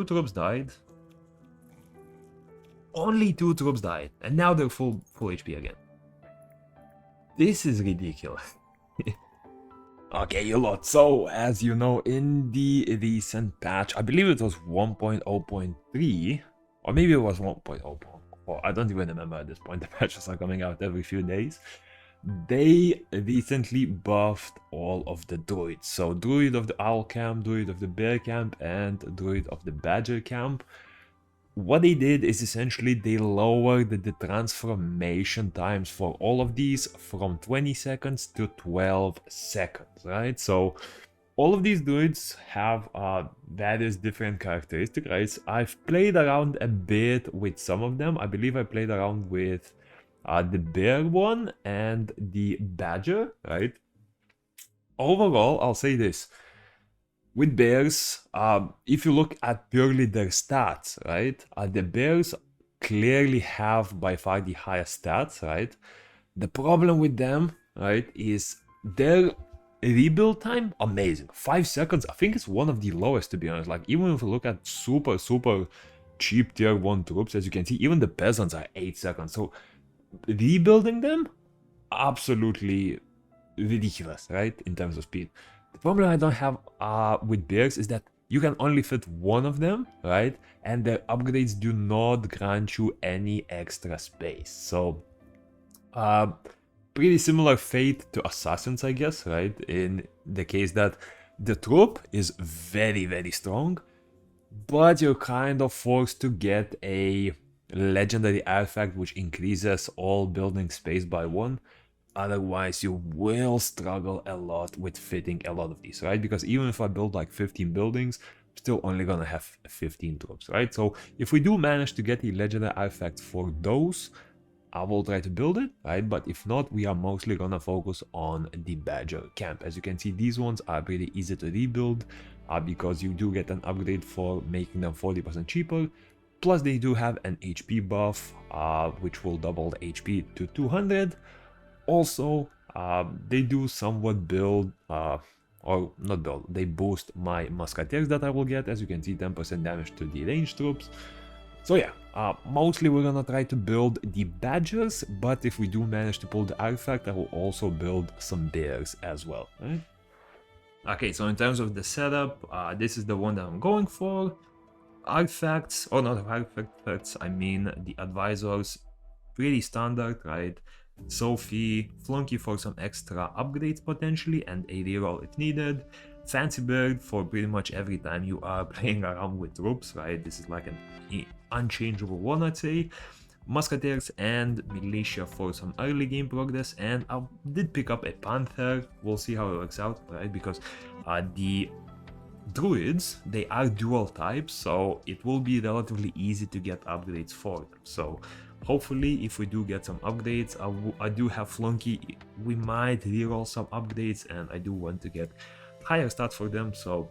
2 troops died. Only 2 troops died, and now they're full HP again. This is ridiculous. Okay, a lot. So, as you know, in the recent patch, I believe it was 1.0.3, or maybe it was 1.0.4, I don't even remember at this point, the patches are coming out every few days. They recently buffed all of the druids. So, Druid of the Owl camp, Druid of the Bear camp, and Druid of the Badger camp. What they did is essentially they lowered the transformation times for all of these from 20 seconds to 12 seconds, right? So all of these druids have various different characteristics, right? I've played around a bit with some of them. I believe I played around with the bear one and the badger, right? Overall, I'll say this. With bears, if you look at purely their stats, right, the bears clearly have by far the highest stats, right? The problem with them, right, is their rebuild time, amazing. 5 seconds, I think it's one of the lowest, to be honest. Like, even if you look at super cheap tier 1 troops, as you can see, even the peasants are 8 seconds. So, rebuilding them, absolutely ridiculous, right, in terms of speed. The problem I don't have with bears is that you can only fit one of them, right? And their upgrades do not grant you any extra space. So, pretty similar fate to assassins, I guess, right? In the case that the troop is very strong, but you're kind of forced to get a legendary artifact which increases all building space by 1. Otherwise, you will struggle a lot with fitting a lot of these, right? Because even if I build like 15 buildings, I'm still only gonna have 15 troops, right? So if we do manage to get the legendary artifact for those, I will try to build it, right? But if not, we are mostly gonna focus on the Badger camp. As you can see, these ones are pretty easy to rebuild because you do get an upgrade for making them 40% cheaper. Plus, they do have an HP buff, which will double the HP to 200. Also, they do somewhat build, or not build, they boost my musketeers that I will get. As you can see, 10% damage to the ranged troops. So yeah, mostly we're gonna try to build the badgers, but if we do manage to pull the artifact, I will also build some bears as well, right? Okay, so in terms of the setup, this is the one that I'm going for. Artifacts, or not artifacts, I mean the advisors, pretty standard, right? Sophie, Flunky for some extra upgrades potentially, and a reroll if needed. Fancy Bird for pretty much every time you are playing around with troops, right? This is like an unchangeable one, I'd say. Musketeers and Militia for some early game progress, and I did pick up a Panther. We'll see how it works out, right? Because the Druids, they are dual types, so it will be relatively easy to get upgrades for them. So hopefully, if we do get some upgrades, I do have Flunky, we might reroll some upgrades, and I do want to get higher stats for them. So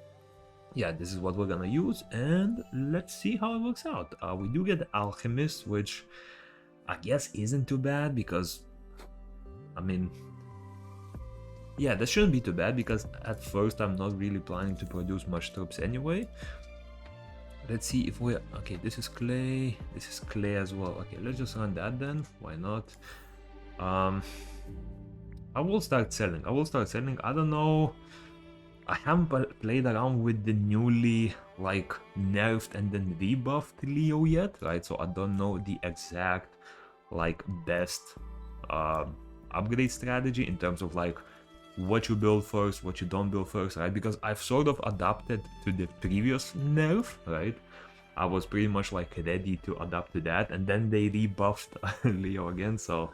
yeah, this is what we're gonna use, and let's see how it works out. We do get the Alchemist, which I guess isn't too bad because, I mean, yeah, that shouldn't be too bad because at first I'm not really planning to produce much troops anyway. Let's see if we... Okay, this is clay as well. Okay, let's just run that then. Why not? I will start selling. I don't know. I haven't played around with the newly like nerfed and then rebuffed Leo yet, right? So I don't know the exact like best upgrade strategy in terms of like what you build first, what you don't build first, right? Because I've sort of adapted to the previous nerf, right? I was pretty much like ready to adapt to that, and then they rebuffed Leo again. So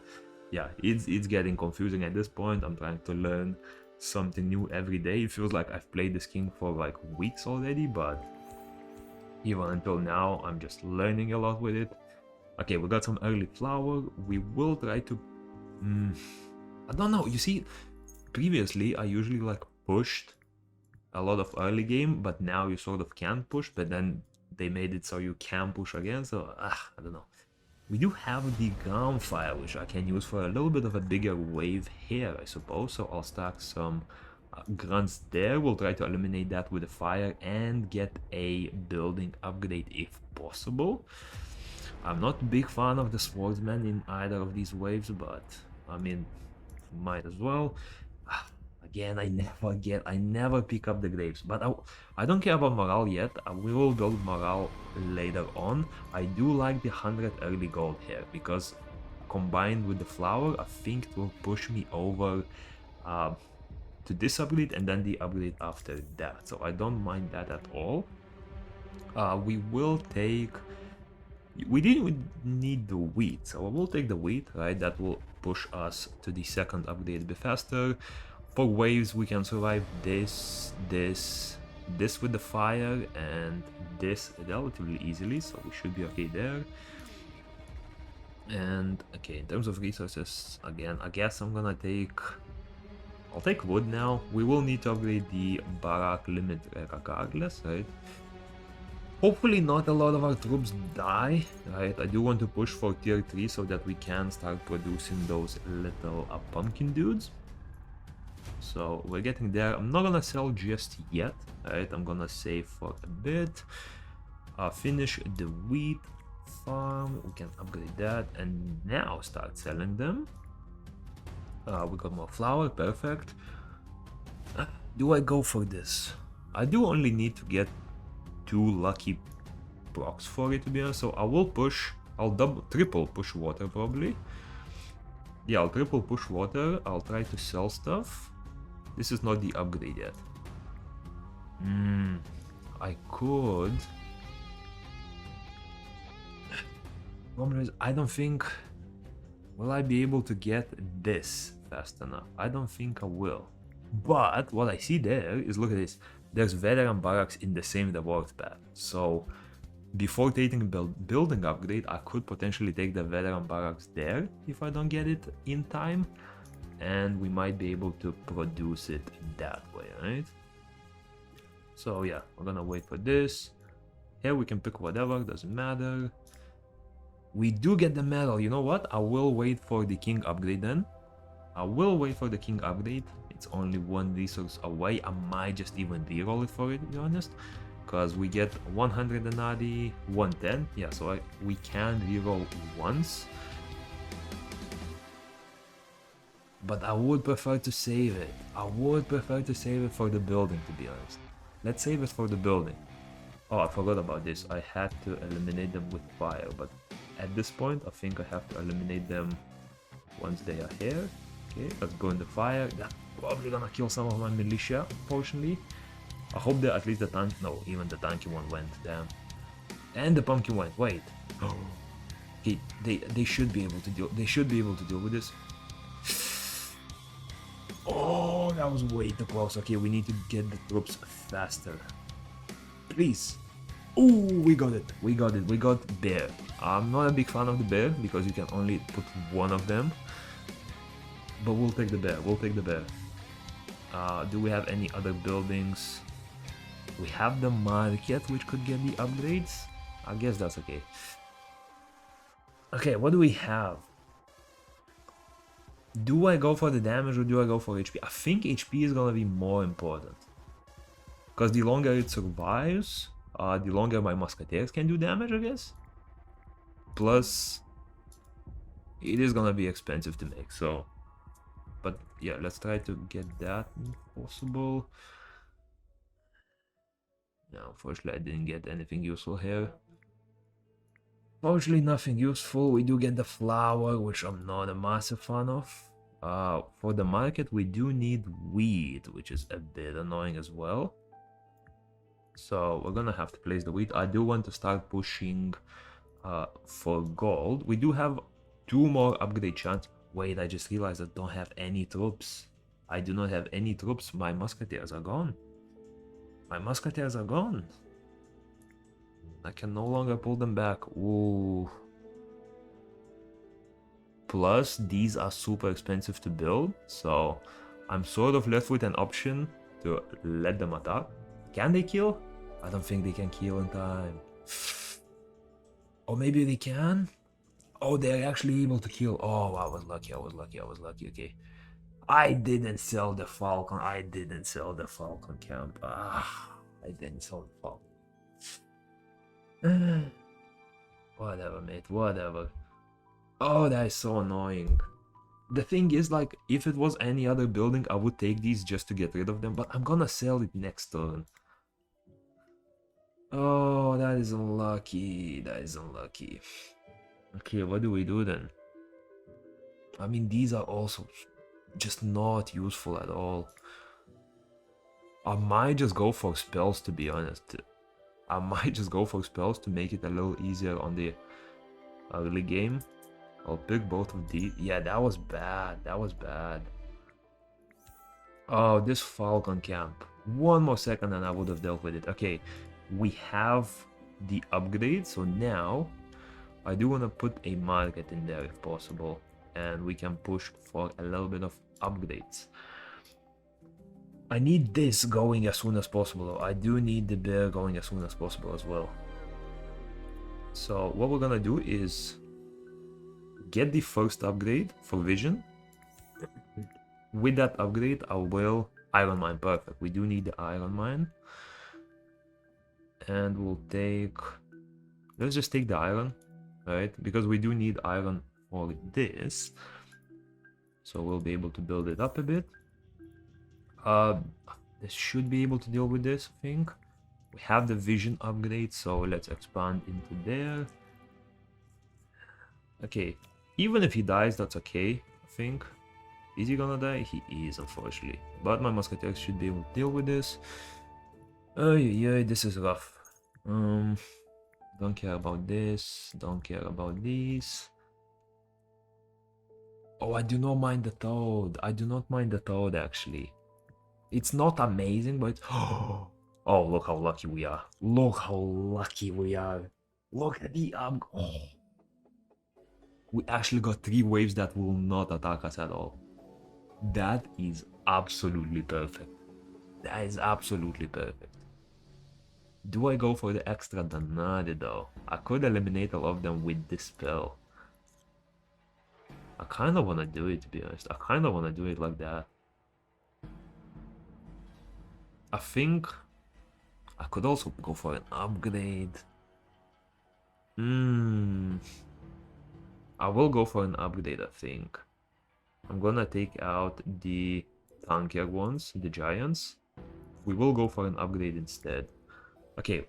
yeah, it's getting confusing at this point. I'm trying to learn something new every day. It feels like I've played this king for like weeks already, but even until now I'm just learning a lot with it. Okay, we got some early flower. We will try to I don't know, you see, previously I usually like pushed a lot of early game, but now you sort of can't push, but then they made it so you can push again. So I don't know. We do have the Gunfire, which I can use for a little bit of a bigger wave here, I suppose. So I'll stack some grunts there. We'll try to eliminate that with a fire and get a building upgrade if possible. I'm not a big fan of the swordsman in either of these waves, but I mean, might as well. Again, I never pick up the graves, but I don't care about morale yet. We will build morale later on. I do like the 100 early gold here because combined with the flower, I think it will push me over to this upgrade and then the upgrade after that. So I don't mind that at all. We will take... We didn't need the wheat, so we'll take the wheat, right? That will push us to the second upgrade a bit faster. For waves, we can survive this with the fire, and this relatively easily, so we should be okay there. And okay, in terms of resources, again, I guess I'm gonna I'll take wood now. We will need to upgrade the barrack limit regardless, right? Hopefully not a lot of our troops die, right? I do want to push for tier 3 so that we can start producing those little pumpkin dudes. So we're getting there. I'm not gonna sell just yet, right? I'm gonna save for a bit. Finish the wheat farm. We can upgrade that and now start selling them. We got more flour, perfect. Do I go for this? I do only need to get 2 lucky procs for it, to be honest. So I will push. I'll triple push water probably. Yeah, I'll triple push water. I'll try to sell stuff. This is not the upgrade yet. I could. Problem is, I don't think. Will I be able to get this fast enough? I don't think I will. But what I see there is, look at this. There's veteran barracks in the same reward path. So before taking building upgrade, I could potentially take the veteran barracks there if I don't get it in time. And we might be able to produce it that way, right? So yeah, we're gonna wait for this. Here we can pick whatever, doesn't matter. We do get the medal. You know what? I will wait for the king upgrade then. I will wait for the king upgrade. It's only 1 resource away. I might just even reroll it for it, to be honest. Because we get 190, 110. Yeah, so we can reroll once. But I would prefer to save it. I would prefer to save it for the building, to be honest. Let's save it for the building. Oh, I forgot about this. I had to eliminate them with fire, but at this point, I think I have to eliminate them once they are here. Okay, let's go in the fire. That's probably gonna kill some of my militia, unfortunately. I hope that at least the tank... No, even the tanky one went, damn. And the pumpkin went, wait. Okay, they should be able to deal... They should be able to deal with this. Oh, that was way too close. Okay, we need to get the troops faster. Please. Oh, we got it. We got it. We got bear. I'm not a big fan of the bear because you can only put 1 of them. But we'll take the bear. We'll take the bear. Do we have any other buildings? We have the market, which could get the upgrades. I guess that's okay. Okay, what do we have? Do I go for the damage or do I go for HP? I think HP is gonna be more important. Because the longer it survives, the longer my musketeers can do damage, I guess. Plus, it is gonna be expensive to make, so... But yeah, let's try to get that if possible. No, unfortunately I didn't get anything useful here. Fortunately nothing useful. We do get the flour, which I'm not a massive fan of. For the market we do need wheat, which is a bit annoying as well. So we're gonna have to place the wheat. I do want to start pushing for gold. We do have 2 more upgrade chance. Wait, I just realized I don't have any troops. I do not have any troops. My musketeers are gone. My musketeers are gone. I can no longer pull them back. Ooh. Plus, these are super expensive to build. So, I'm sort of left with an option to let them attack. Can they kill? I don't think they can kill in time. Or maybe they can? Oh, they're actually able to kill. Oh, I was lucky, I was lucky, I was lucky, okay. I didn't sell the Falcon. I didn't sell the Falcon camp. Ah, I didn't sell the Falcon. Whatever, mate. Whatever. Oh, that is so annoying. The thing is, like, if it was any other building, I would take these just to get rid of them, but I'm gonna sell it next turn. Oh, that is unlucky. That is unlucky. Okay, what do we do then? I mean, these are also just not useful at all. I might just go for spells, to be honest. I might just go for spells to make it a little easier on the early game. I'll pick both of these. Yeah, that was bad. That was bad. Oh, this Falcon camp. One more second and I would have dealt with it. Okay, we have the upgrade. So now I do want to put a market in there if possible. And we can push for a little bit of upgrades. I need this going as soon as possible though. I do need the bear going as soon as possible as well. So what we're gonna do is get the first upgrade for vision. With that upgrade I will iron mine. Perfect. We do need the iron mine. And we'll take, let's just take the iron, right? Because we do need iron for this. So we'll be able to build it up a bit. This should be able to deal with this, I think. We have the vision upgrade, so let's expand into there. Okay, even if he dies, that's okay, I think. Is he gonna die? He is, unfortunately. But my musketeers should be able to deal with this. Oh yeah, this is rough. Don't care about this. Don't care about these. Oh, I do not mind the toad. I do not mind the toad, actually. It's not amazing, but... Oh, look how lucky we are. Look how lucky we are. Look at the... Oh. We actually got 3 waves that will not attack us at all. That is absolutely perfect. That is absolutely perfect. Do I go for the extra Danade though? I could eliminate all of them with this spell. I kind of want to do it, to be honest. I kind of want to do it like that. I think I could also go for an upgrade. I will go for an upgrade, I think. I'm gonna take out the tankier ones, the giants. We will go for an upgrade instead. Okay,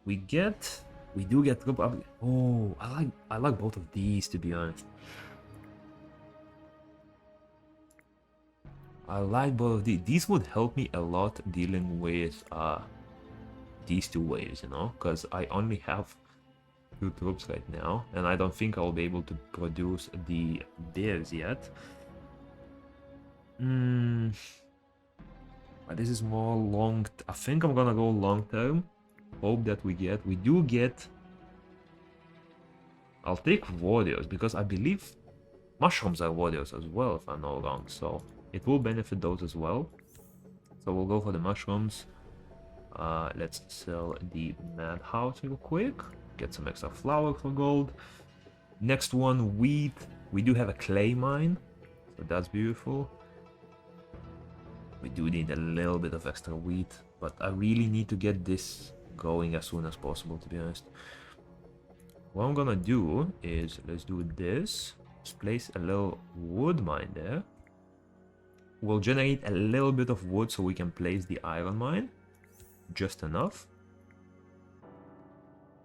we do get troop upgrade. Oh, I like both of these, to be honest. I like both of these. These would help me a lot dealing with these 2 waves, you know, because I only have 2 troops right now, and I don't think I'll be able to produce the bears yet. But this is more long. I think I'm gonna go long term. Hope that we do get. I'll take warriors because I believe mushrooms are warriors as well, if I'm not wrong. So it will benefit those as well. So we'll go for the mushrooms. Let's sell the madhouse real quick. Get some extra flour for gold. Next one, wheat. We do have a clay mine, so that's beautiful. We do need a little bit of extra wheat, but I really need to get this going as soon as possible, to be honest. What I'm gonna do is, let's do this. Let's place a little wood mine there. We'll generate a little bit of wood so we can place the iron mine. Just enough.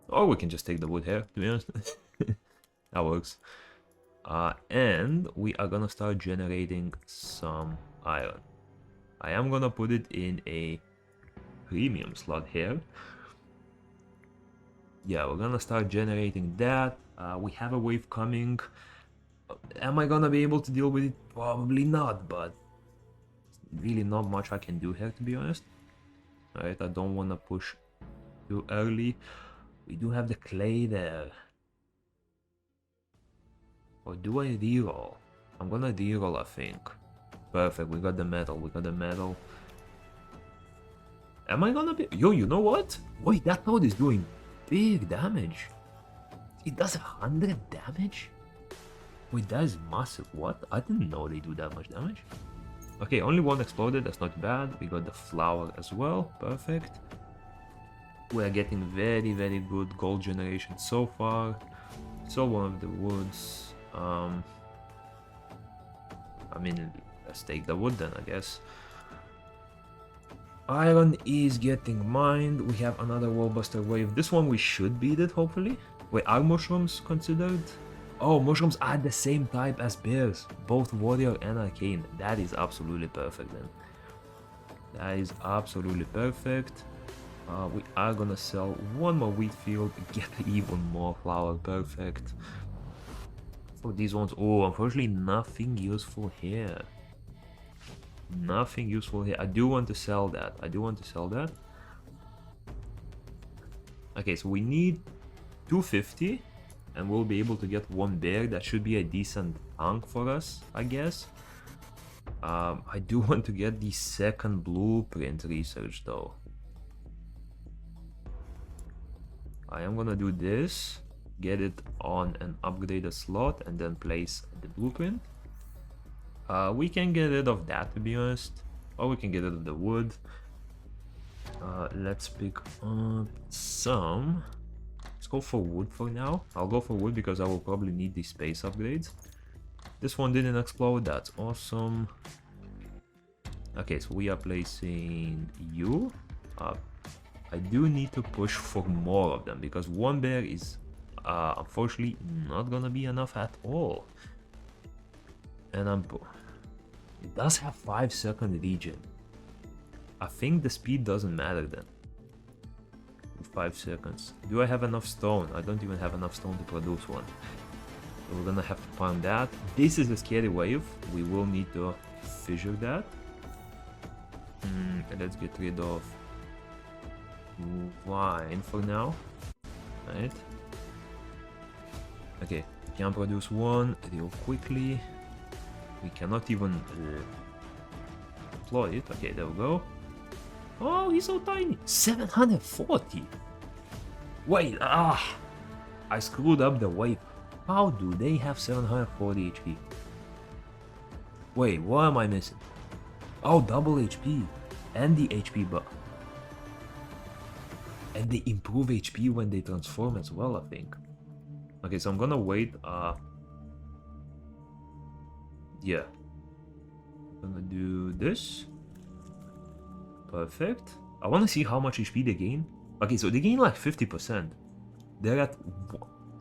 Or we can just take the wood here, to be honest. That works. And we are gonna start generating some iron. I am gonna put it in a premium slot here. Yeah, we're gonna start generating that. We have a wave coming. Am I gonna be able to deal with it? Probably not, but really not much I can do here, to be honest. Alright, I don't want to push too early. We do have the clay there. Or do I reroll? I'm gonna reroll, I think. Perfect, we got the metal, we got the metal. Am I gonna be... Yo, you know what? Wait, that node is doing big damage. It does 100 damage? Wait, that is massive. What? I didn't know they do that much damage. Okay, only one exploded, that's not bad. We got the flower as well, perfect. We are getting very, very good gold generation so far. So one of the woods. I mean, let's take the wood then, I guess. Iron is getting mined. We have another wallbuster wave. This one we should beat it, hopefully. Wait, are mushrooms considered? Oh, mushrooms are the same type as bears. Both warrior and arcane. That is absolutely perfect then. That is absolutely perfect. We are gonna sell one more wheat field, get even more flour, perfect. For these ones, oh, unfortunately nothing useful here. Nothing useful here. I do want to sell that. Okay, so we need 250 and we'll be able to get one bear. That should be a decent tank for us, I guess. I do want to get the second blueprint research though. I am gonna do this, get it on an upgraded slot and then place the blueprint. We can get rid of that, to be honest, or we can get rid of the wood. Let's pick up some. Let's go for wood for now. I'll go for wood because I will probably need the space upgrades. This one didn't explode, that's awesome. Okay, so we are placing you. I do need to push for more of them because one bear is unfortunately not gonna be enough at all. And it does have 5-second regen. I think the speed doesn't matter then. 5 seconds. Do I have enough stone? I don't even have enough stone to produce one. So we're gonna have to farm that. This is a scary wave. We will need to fissure that. Let's get rid of wine for now. Right. Okay, we can produce one real quickly. We cannot even deploy it. Okay, there we go. Oh, he's so tiny. 740. Wait, I screwed up the wave. How do they have 740 HP? Wait, what am I missing? Oh, double HP and the HP buff. And they improve HP when they transform as well, I think. Okay, so I'm gonna wait. Yeah. I'm gonna do this. Perfect. I wanna see how much HP they gain. Okay, so they gain like 50%. They're at...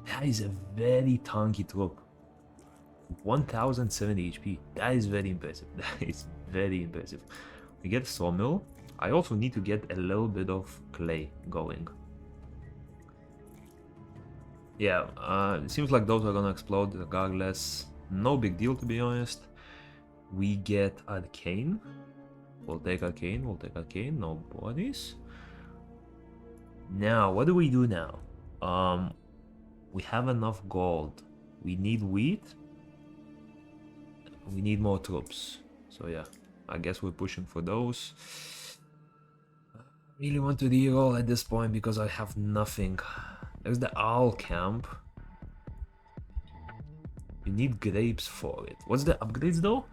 That is a very tanky troop. 1070 HP. That is very impressive. That is very impressive. We get a sawmill. I also need to get a little bit of clay going. Yeah, it seems like those are gonna explode regardless. No big deal, to be honest. We get arcane. We'll take arcane, no bodies. Now, what do we do now? We have enough gold. We need wheat. We need more troops. So yeah, I guess we're pushing for those. I really want to reroll at this point because I have nothing. There's the owl camp. You need grapes for it. What's the upgrades though?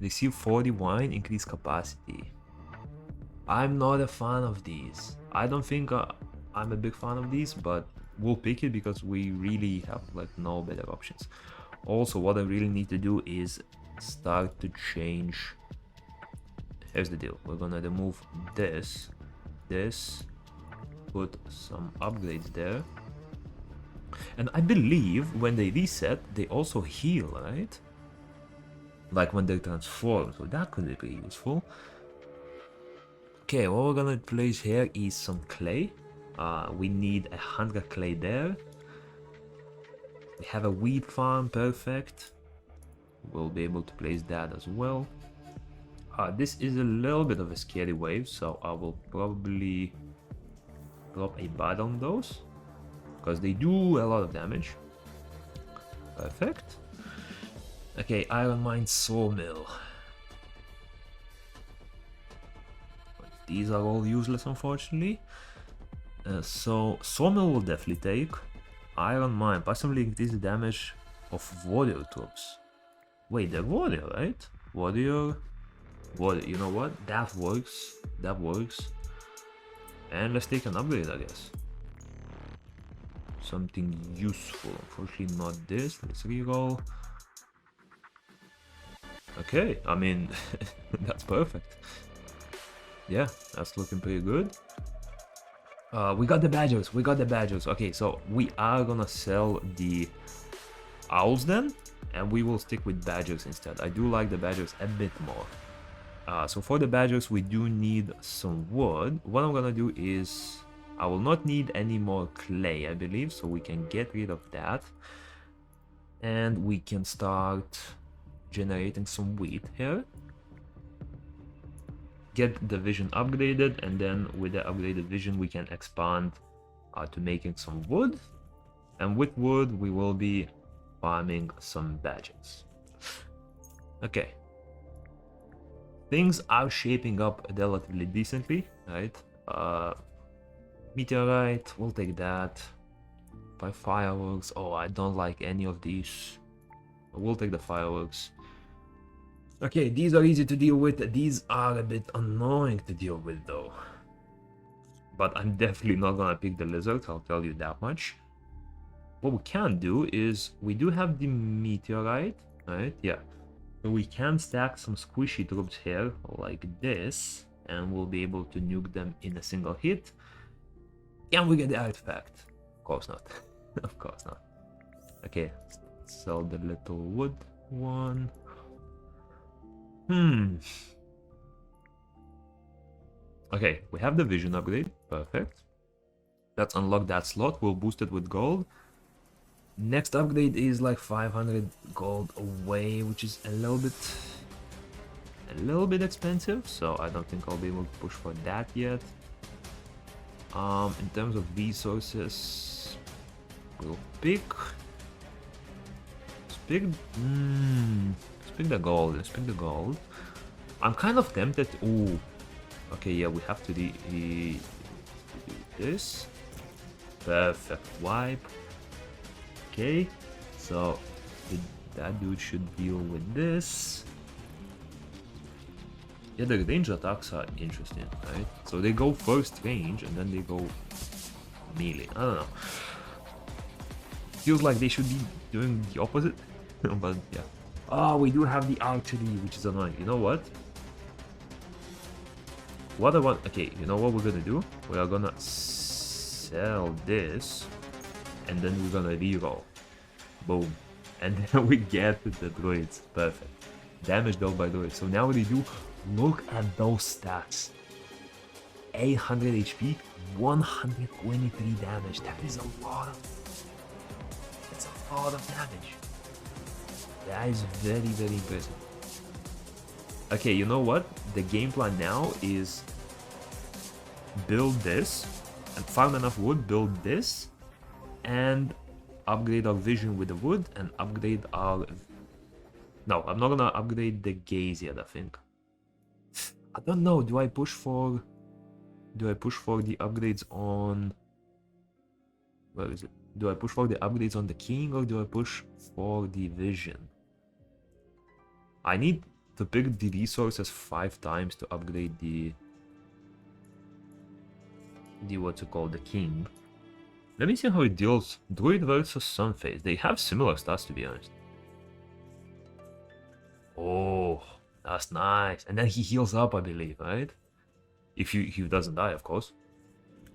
Receive 40 wine, increase capacity. I'm not a fan of these. I don't think I'm a big fan of these, but we'll pick it because we really have like no better options. Also, what I really need to do is start to change. Here's the deal. We're gonna remove this, put some upgrades there. And I believe when they reset, they also heal, right? Like when they transform, so that could be pretty useful. Okay, what we're gonna place here is some clay. We need 100 clay there. We have a wheat farm, perfect. We'll be able to place that as well. This is a little bit of a scary wave, so I will probably drop a bat on those because they do a lot of damage. Perfect. Okay, iron mine, sawmill. These are all useless, unfortunately. So sawmill will definitely take. Iron mine, possibly increase the damage of warrior troops. Wait, they're warrior, right? Warrior. Well, you know what? That works. That works. And let's take an upgrade, I guess. Something useful. Unfortunately, not this. Let's reroll. Okay, I mean, that's perfect. Yeah, that's looking pretty good. We got the badgers. We got the badgers. Okay, so we are gonna sell the owls then, and we will stick with badgers instead. I do like the badgers a bit more. So for the badgers, we do need some wood. What I'm gonna do is, I will not need any more clay, I believe, so we can get rid of that. And we can start generating some wheat here. Get the vision upgraded, and then with the upgraded vision, we can expand to making some wood. And with wood, we will be farming some badgers. Okay. Things are shaping up relatively decently, right? Meteorite, we'll take that. By fireworks, oh, I don't like any of these. We'll take the fireworks. Okay, these are easy to deal with. These are a bit annoying to deal with though. But I'm definitely not gonna pick the lizards, I'll tell you that much. What we can do is, we do have the meteorite, right? Yeah. So we can stack some squishy troops here, like this, and we'll be able to nuke them in a single hit. Can we get the artifact? Of course not. Of course not. Okay, sell the little wood one. Okay, we have the vision upgrade. Perfect. Let's unlock that slot. We'll boost it with gold. Next upgrade is like 500 gold away, which is a little bit expensive, so I don't think I'll be able to push for that yet. In terms of resources, we'll pick the gold. Let's pick the gold. I'm kind of tempted. Ooh, okay, yeah, we have to do this. Perfect wipe. Okay, so that dude should deal with this. Yeah, the range attacks are interesting, right? So they go first range and then they go melee. I don't know. Feels like they should be doing the opposite, but yeah. Oh, we do have the archery, which is annoying. You know what? What I want... Okay, you know what we're gonna do? We are gonna sell this, and then we're gonna reroll. Boom. And then we get the druids. Perfect. Damage dealt by druids. So now what do you do? Look at those stats. 800 HP, 123 damage. That is a lot of... That's a lot of damage. That is very, very impressive. Okay, you know what? The game plan now is build this and farm enough wood, build this, and upgrade our vision with the wood, and upgrade our... No, I'm not gonna upgrade the gaze yet, I think. I don't know, do I push for the upgrades on... Where is it? Do I push for the upgrades on the king, or do I push for the vision? I need to pick the resources 5 times to upgrade the what's it called, the king. Let me see how it deals. Druid versus Sunface. They have similar stats, to be honest. Oh, that's nice. And then he heals up, I believe, right? If he doesn't die, of course.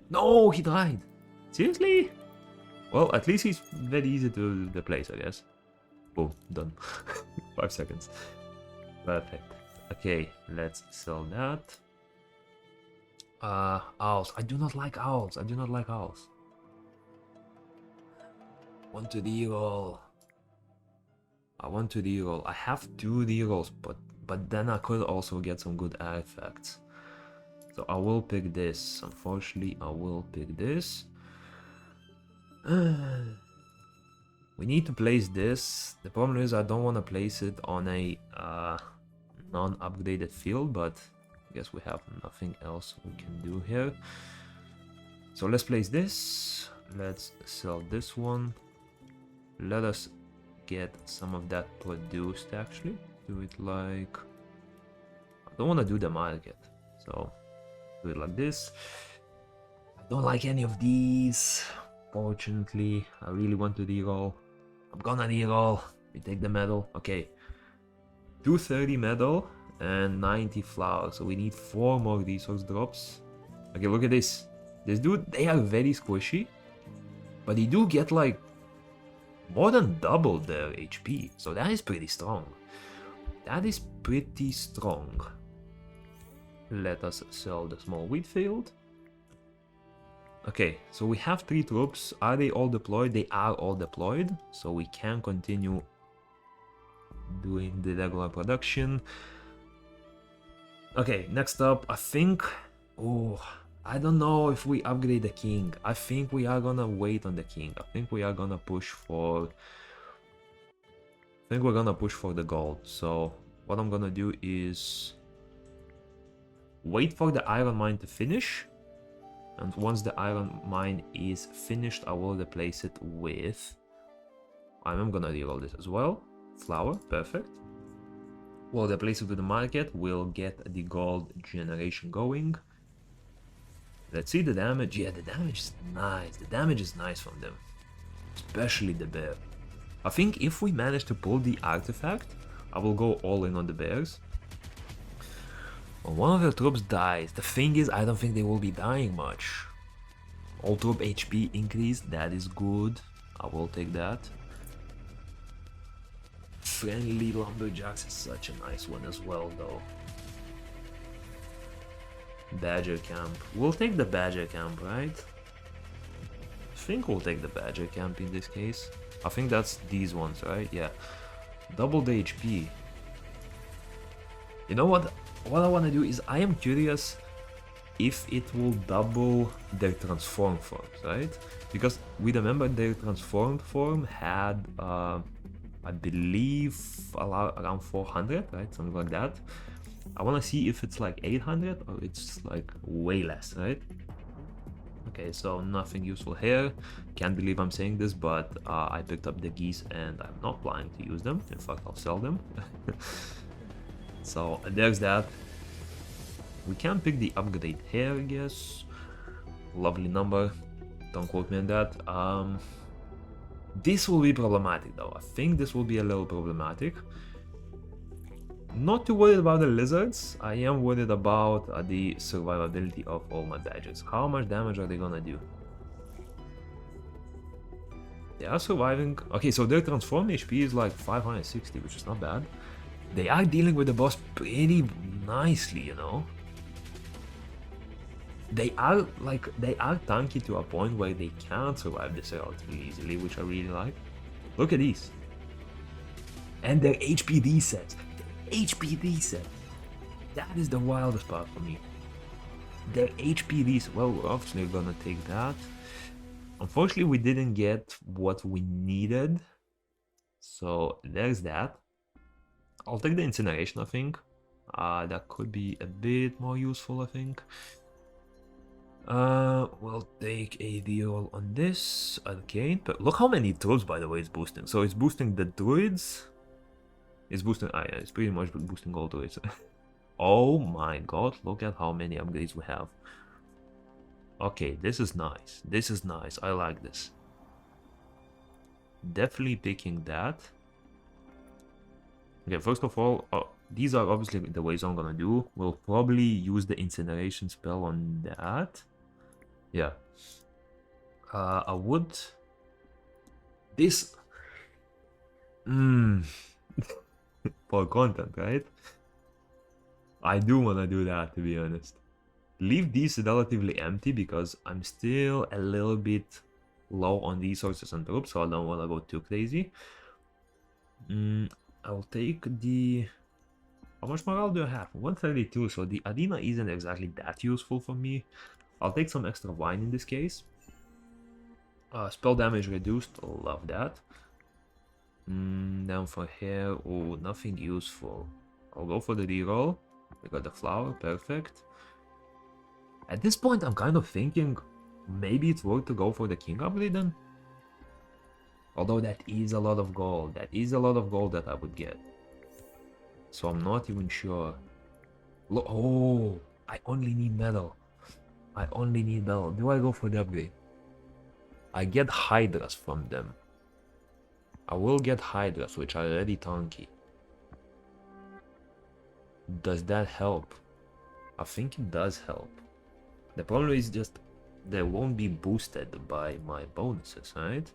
No, he died. Seriously? Well, at least he's very easy to replace, I guess. Boom, done. 5 seconds. Perfect. Okay, let's sell that. Owls. I do not like owls. I do not like owls. I want to reroll. I have 2 rerolls, but then I could also get some good artifacts. So I will pick this. Unfortunately, I will pick this. We need to place this. The problem is I don't want to place it on a non-upgraded field, but I guess we have nothing else we can do here. So let's place this. Let's sell this one. Let us get some of that produced, actually. Do it like... don't want to do the market. So do it like this. I don't like any of these. Fortunately, I really want to reroll. I'm gonna reroll. We take the medal. Okay. 230 medal and 90 flowers. So we need 4 more resource drops. Okay, look at this. This dude, they are very squishy. But they do get like more than double their HP. So that is pretty strong. That is pretty strong. Let us sell the small wheat field. Okay, so we have 3 troops. Are they all deployed? They are all deployed. So we can continue doing the regular production. Okay, next up, I think... Oh, I don't know if we upgrade the king. I think we are gonna wait on the king. I think we are gonna push for... I think we're gonna push for the gold. So what I'm gonna do is... wait for the iron mine to finish. And once the iron mine is finished, I will replace it with... I'm gonna reroll this as well. Flour, perfect. We'll replace it with the market. We'll get the gold generation going. Let's see the damage. Yeah, the damage is nice. The damage is nice from them. Especially the bear. I think if we manage to pull the artifact, I will go all in on the bears. When one of their troops dies, the thing is, I don't think they will be dying much. All troop HP increase, that is good. I will take that. Friendly lumberjacks is such a nice one as well, though. Badger camp. We'll take the badger camp, right? I think we'll take the badger camp in this case. I think that's these ones, right? Yeah. Double the HP. You know what? What I want to do is, I am curious if it will double their transformed forms, right? Because we remember their transformed form had, I believe, around 400, right? Something like that. I want to see if it's like 800 or it's like way less, right? Okay, so nothing useful here. Can't believe I'm saying this, but I picked up the geese and I'm not planning to use them. In fact, I'll sell them. So there's that. We can pick the upgrade here, I guess. Lovely number. Don't quote me on that. This will be problematic though. I think this will be a little problematic. Not too worried about the lizards. I am worried about the survivability of all my badgers. How much damage are they gonna do? They are surviving. Okay, so their transform HP is like 560, which is not bad. They are dealing with the boss pretty nicely, you know. They are tanky to a point where they can survive this relatively easily, which I really like. Look at these. And their HP resets. HP reset. That is the wildest part for me. Their HP reset. Well, we're obviously gonna take that. Unfortunately, we didn't get what we needed. So there's that. I'll take the incineration, I think. That could be a bit more useful, I think. We'll take a deal on this. Arcane. But look how many troops, by the way, it's boosting. So it's boosting the druids. It's boosting... yeah, it's pretty much boosting all druids. Oh my god, look at how many upgrades we have. Okay, this is nice. This is nice. I like this. Definitely picking that. Okay, first of all, these are obviously the ways I'm gonna do. We'll probably use the incineration spell on that. Yeah. I would... This... For content, right? I do wanna do that, to be honest. Leave these relatively empty because I'm still a little bit low on resources and troops, so I don't wanna go too crazy. I'll take the... How much morale do I have? 132, so the arena isn't exactly that useful for me. I'll take some extra wine in this case. Spell damage reduced, love that. Down for here, oh, nothing useful. I'll go for the reroll. We got the flower, perfect. At this point, I'm kind of thinking maybe it's worth to go for the king upgrade then. Although that is a lot of gold. That is a lot of gold that I would get. So I'm not even sure. Oh, I only need metal. I only need metal. Do I go for the upgrade? I get Hydras from them. I will get Hydras, which are already tanky. Does that help? I think it does help. The problem is just they won't be boosted by my bonuses, right?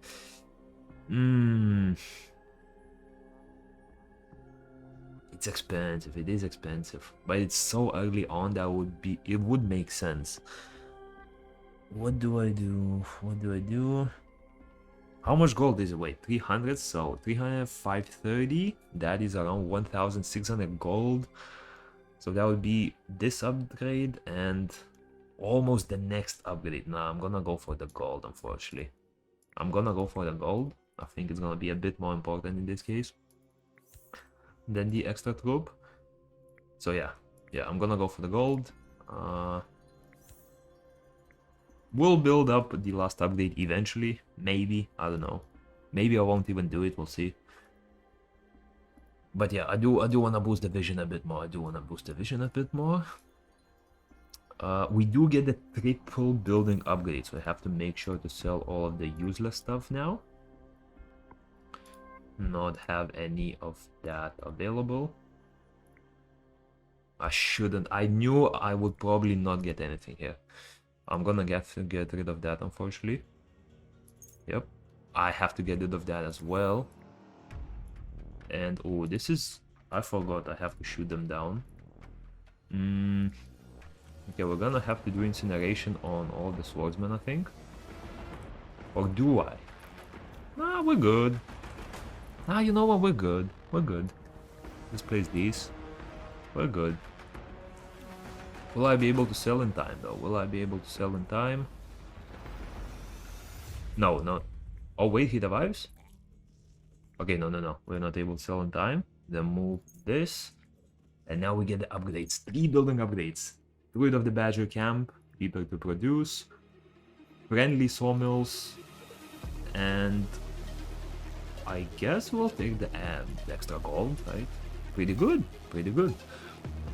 It's expensive. It is expensive, but it's so early on that it would make sense. What do I do? What do I do? How much gold is it? Wait, 300, so 300, 530. That is around 1,600 gold. So that would be this upgrade and almost the next upgrade. Nah, I'm gonna go for the gold, unfortunately. I'm gonna go for the gold. I think it's gonna be a bit more important in this case than the extra troop. So yeah, I'm gonna go for the gold. We'll build up the last upgrade eventually, maybe, I don't know. Maybe I won't even do it, we'll see. But yeah, I do want to boost the vision a bit more. We do get the triple building upgrade, so I have to make sure to sell all of the useless stuff now. Not have any of that available. I shouldn't. I knew I would probably not get anything here. I'm gonna get rid of that, unfortunately. Yep, I have to get rid of that as well. And oh, this is... I forgot I have to shoot them down. Okay, we're gonna have to do incineration on all the swordsmen, I think. Or do I? Nah, we're good. Ah, you know what? We're good. We're good. Let's place these. We're good. Will I be able to sell in time, though? Will I be able to sell in time? No, no. Oh, wait, he survives? Okay, no. We're not able to sell in time. Then move this. And now we get the upgrades. 3 building upgrades. Druid of the Badger Camp. Reaper to produce. Friendly sawmills. And... I guess we'll take the extra gold, right? Pretty good. Pretty good.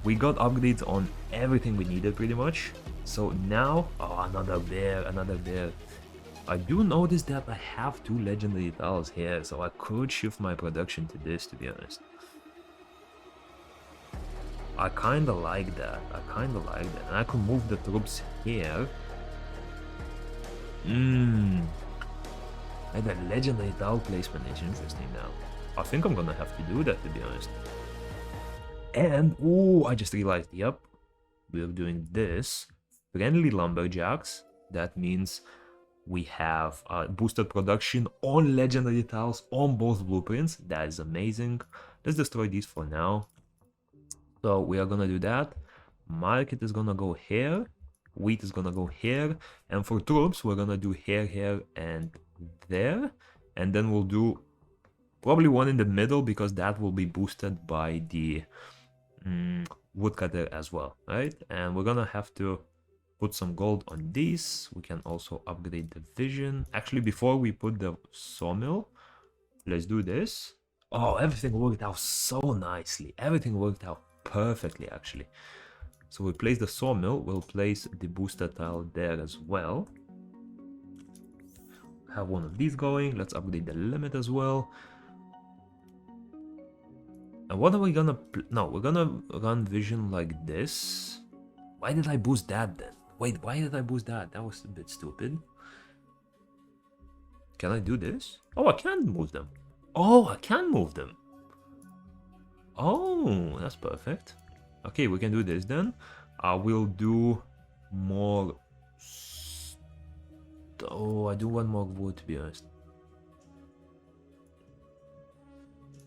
We got upgrades on everything we needed pretty much. So now, oh, another bear. I do notice that I have 2 legendary tiles here, so I could shift my production to this, to be honest. I kinda like that. And I could move the troops here. And the legendary tile placement is interesting now. I think I'm gonna have to do that, to be honest. And, oh, I just realized, yep, we're doing this. Friendly lumberjacks, that means we have boosted production on legendary tiles on both blueprints. That is amazing. Let's destroy these for now. So we are gonna do that. Market is gonna go here. Wheat is gonna go here. And for troops, we're gonna do here, and there. And then we'll do probably one in the middle, because that will be boosted by the woodcutter as well, right? And we're gonna have to put some gold on these. We can also upgrade the vision. Actually, before we put the sawmill, let's do this. Oh, everything worked out so nicely. Everything worked out perfectly, actually. So we place the sawmill. We'll place the booster tile there as well. Have one of these going. Let's upgrade the limit as well. And what are we gonna... No, we're gonna run vision like this. Why did I boost that then? Wait, why did I boost that? That was a bit stupid. Can I do this? Oh, I can move them. Oh, I can move them. Oh, that's perfect. Okay, we can do this then. I will do more... Oh, I do want more wood, to be honest.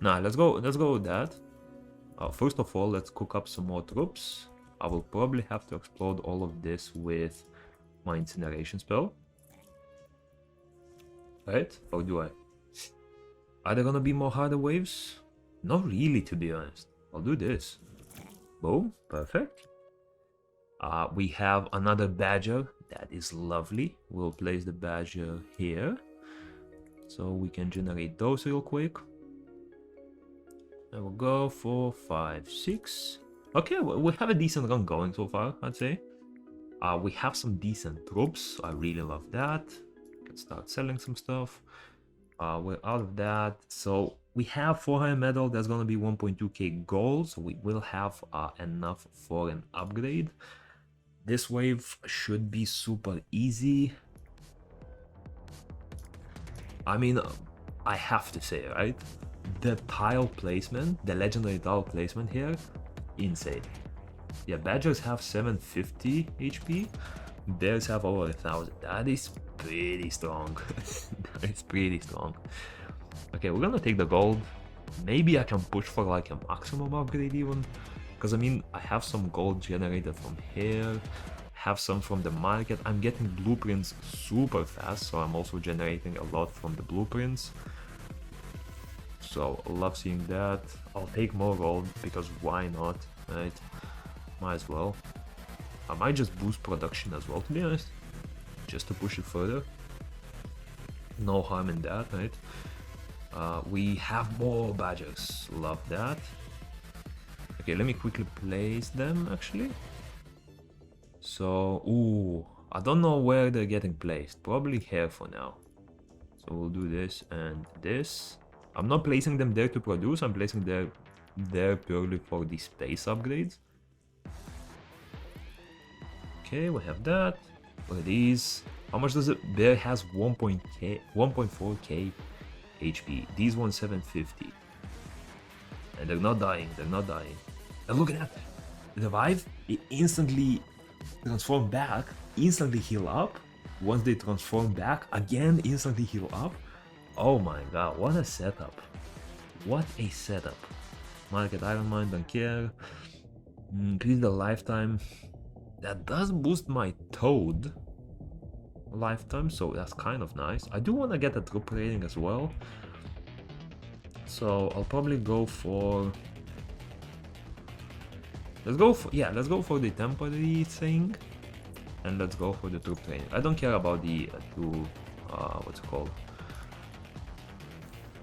Nah, let's go with that. First of all, let's cook up some more troops. I will probably have to explode all of this with my incineration spell. Right? Or do I? Are there gonna be more harder waves? Not really, to be honest. I'll do this. Boom, perfect. We have another badger. That is lovely. We'll place the badger here. So we can generate those real quick. There we go, 4, 5, 6. Okay, we have a decent run going so far, I'd say. We have some decent troops. I really love that. Can start selling some stuff. We're out of that. So we have 400 metal. That's gonna be 1.2k gold. So we will have enough for an upgrade. This wave should be super easy. I mean, I have to say, right? The tile placement, the legendary tile placement here, insane. Yeah, Badgers have 750 HP, Bears have over 1000. That is pretty strong. That is pretty strong. Okay, we're gonna take the gold. Maybe I can push for like a maximum upgrade even. Because I mean, I have some gold generated from here, have some from the market. I'm getting blueprints super fast, so I'm also generating a lot from the blueprints. So I love seeing that. I'll take more gold because why not, right? Might as well. I might just boost production as well, to be honest, just to push it further. No harm in that, right? We have more badgers. Love that. Okay, let me quickly place them actually. So, ooh, I don't know where they're getting placed. Probably here for now. So we'll do this and this. I'm not placing them there to produce. I'm placing them there purely for the space upgrades. Okay, we have that. What are these? How much does it? Bear has 1.4k HP. These ones 750. And they're not dying. They're not dying. And look at that. Revive. It instantly transform back. Instantly heal up. Once they transform back, again instantly heal up. Oh my god, what a setup. What a setup. Market Iron Mine, don't care. Increase the lifetime. That does boost my Toad lifetime, so that's kind of nice. I do want to get a troop rating as well. So I'll probably go for... let's go for the temporary thing. And let's go for the troop training. I don't care about the two, what's it called?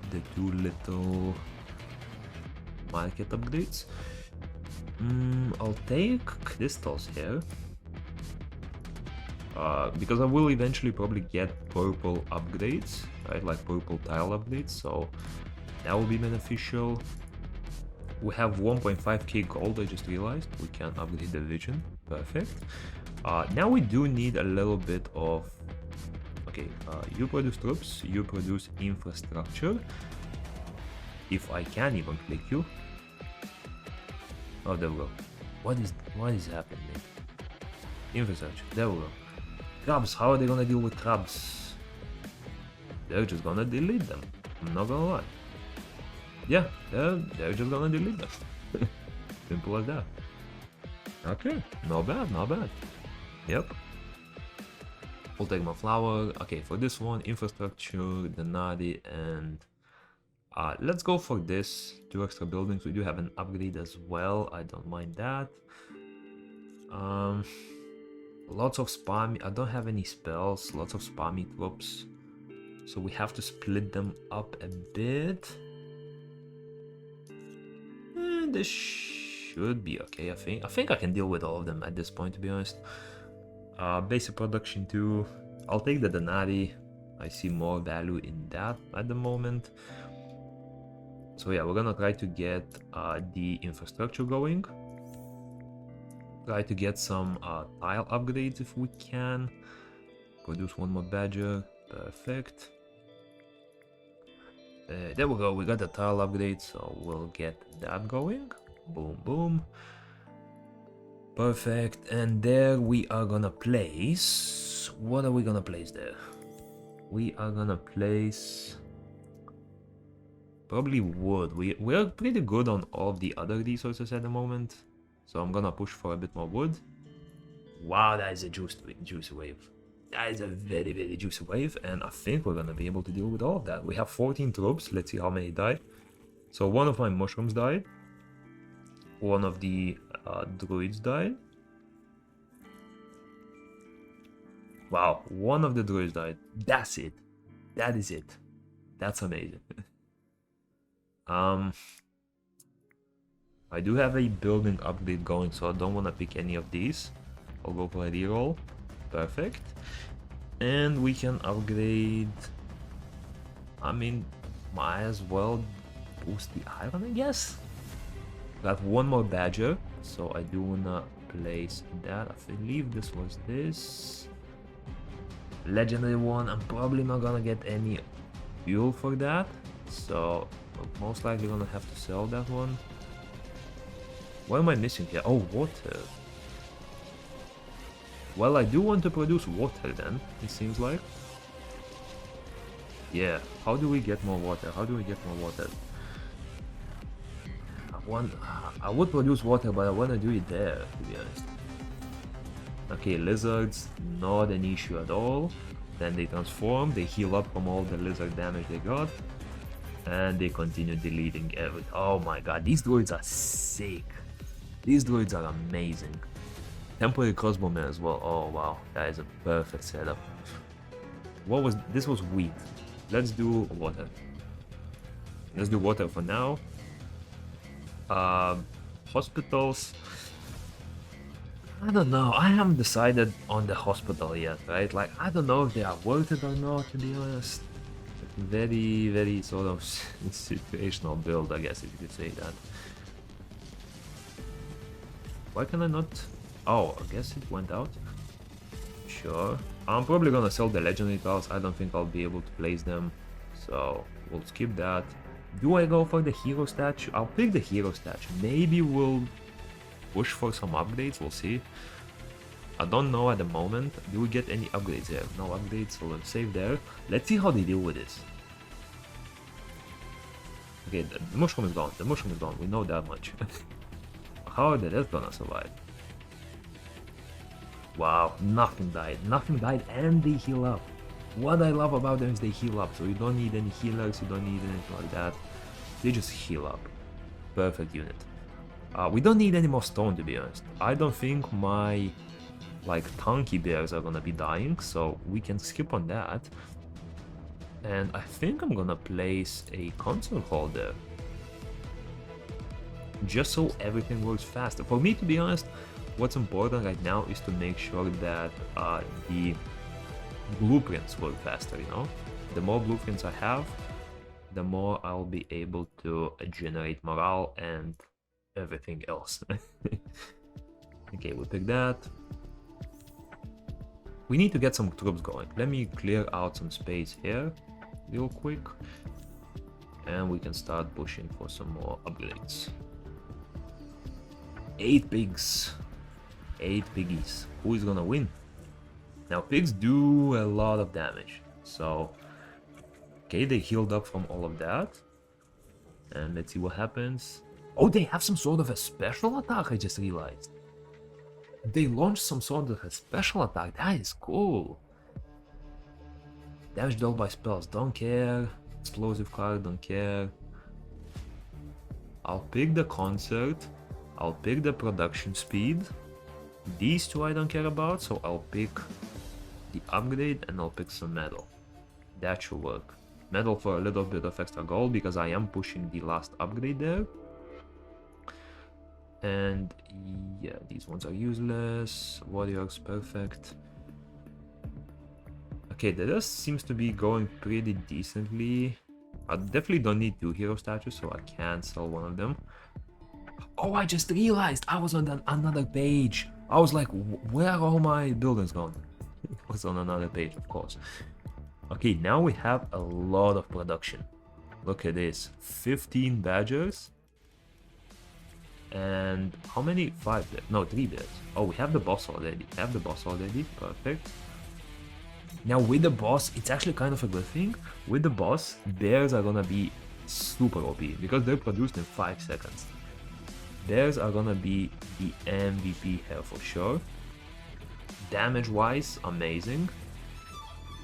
The two little market upgrades. I'll take crystals here. Because I will eventually probably get purple upgrades, right? Like purple tile upgrades, so that will be beneficial. We have 1.5k gold, I just realized. We can upgrade the vision. Perfect. Now we do need a little bit of... okay, you produce troops, you produce infrastructure. If I can even click you. Oh, there we go. What is happening? Infrastructure, there we go. Crabs, how are they gonna deal with crabs? They're just gonna delete them. I'm not gonna lie. Yeah, they're just gonna delete them. Simple as that. Okay, not bad, not bad. Yep. I'll take my flower. Okay, for this one, infrastructure, the Nadi, and let's go for this. 2 extra buildings. We do have an upgrade as well. I don't mind that. Lots of spam. I don't have any spells. Lots of spammy troops. So we have to split them up a bit. And this should be okay, I think. I think I can deal with all of them at this point, to be honest. Basic production too. I'll take the Denari. I see more value in that at the moment. So yeah, we're gonna try to get the infrastructure going. Try to get some tile upgrades if we can. Produce one more badger. Perfect. There we go, we got the tile upgrade, so we'll get that going. Boom, boom. Perfect, and there we are gonna place... what are we gonna place there? We are gonna place... probably wood. We're pretty good on all of the other resources at the moment, so I'm gonna push for a bit more wood. Wow, that is a juicy wave. That is a very, very juicy wave, and I think we're gonna be able to deal with all of that. We have 14 troops. Let's see how many died. So one of my mushrooms died. One of the druids died. Wow, one of the druids died. That's it. That is it. That's amazing. I do have a building upgrade going, so I don't want to pick any of these. I'll go for a reroll. Perfect. And we can upgrade... I mean, might as well boost the iron, I guess? Got one more badger, so I do wanna place that. I believe this was this. Legendary one, I'm probably not gonna get any fuel for that, so most likely gonna have to sell that one. What am I missing here? Oh, water. Well, I do want to produce water then, it seems like. Yeah, how do we get more water? How do we get more water? I would produce water, but I want to do it there, to be honest. Okay, lizards, not an issue at all. Then they transform, they heal up from all the lizard damage they got. And they continue deleting everything. Oh my god, these druids are sick. These druids are amazing. Temporary crossbowman as well. Oh wow, that is a perfect setup. What was this? Was wheat. Let's do water. Let's do water for now. Hospitals. I don't know. I haven't decided on the hospital yet, right? Like, I don't know if they are worth it or not, to be honest. Very, very sort of situational build, I guess, if you could say that. Why can I not? Oh, I guess it went out. Sure. I'm probably gonna sell the legendary tiles. I don't think I'll be able to place them, so we'll skip that. Do I go for the hero statue? I'll pick the hero statue. Maybe we'll push for some upgrades, we'll see. I don't know at the moment. Do we get any upgrades here? No upgrades, so let's save there. Let's see how they deal with this. Okay, the mushroom is gone. The mushroom is gone. We know that much. How are the rest gonna survive? Wow, nothing died. Nothing died and they heal up. What I love about them is they heal up, so you don't need any healers, you don't need anything like that. They just heal up. Perfect unit. We don't need any more stone, to be honest. I don't think my tanky bears are gonna be dying, so we can skip on that. And I think I'm gonna place a console hall there, just so everything works faster. For me, to be honest, what's important right now is to make sure that the blueprints work faster, you know? The more blueprints I have, the more I'll be able to generate morale and everything else. Okay, we'll pick that. We need to get some troops going. Let me clear out some space here real quick, and we can start pushing for some more upgrades. 8 pigs. 8 piggies. Who is gonna win? Now, pigs do a lot of damage, so okay, they healed up from all of that, and let's see what happens. Oh, they have some sort of a special attack, I just realized. They launched some sort of a special attack. That is cool. Damage dealt by spells, don't care. Explosive card, don't care. I'll pick the concert. I'll pick the production speed. These two I don't care about, so I'll pick the upgrade and I'll pick some metal. That should work. Metal for a little bit of extra gold because I am pushing the last upgrade there. And yeah, these ones are useless. Warriors, perfect. Okay, the rest seems to be going pretty decently. I definitely don't need 2 hero statues, so I can sell one of them. Oh, I just realized I was on another page. I was like, where are all my buildings gone? It was on another page, of course. Okay, now we have a lot of production. Look at this, 15 badgers. And how many? 5 bears? No, 3 bears. Oh, we have the boss already. Perfect. Now with the boss, it's actually kind of a good thing. With the boss, bears are gonna be super OP because they're produced in 5 seconds. Bears are gonna be the MVP here for sure. Damage wise, amazing.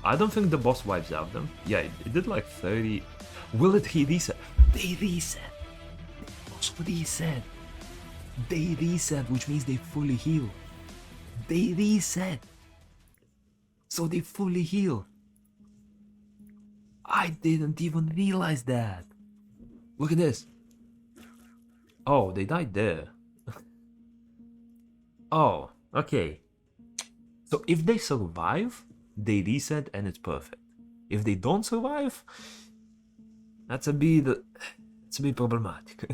I don't think the boss wipes out them. Yeah, it did like 30. Will it reset? They reset. Also reset. They reset, which means they fully heal. They reset. So they fully heal. I didn't even realize that. Look at this. Oh, they died there. Oh, okay. So if they survive, they reset and it's perfect. If they don't survive, that's a bit problematic.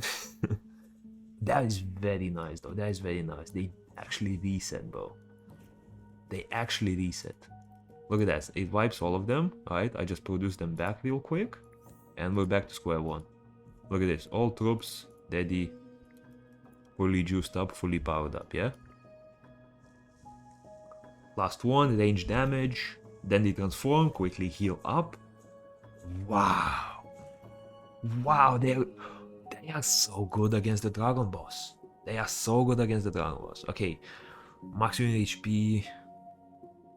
That is very nice though. That is very nice. They actually reset, bro. They actually reset. Look at that. It wipes all of them. Alright, I just produced them back real quick. And we're back to square one. Look at this. All troops ready. Fully juiced up, fully powered up, yeah? Last one, range damage. Then they transform, quickly heal up. Wow. Wow, they are so good against the dragon boss. They are so good against the dragon boss. Okay, max unit HP.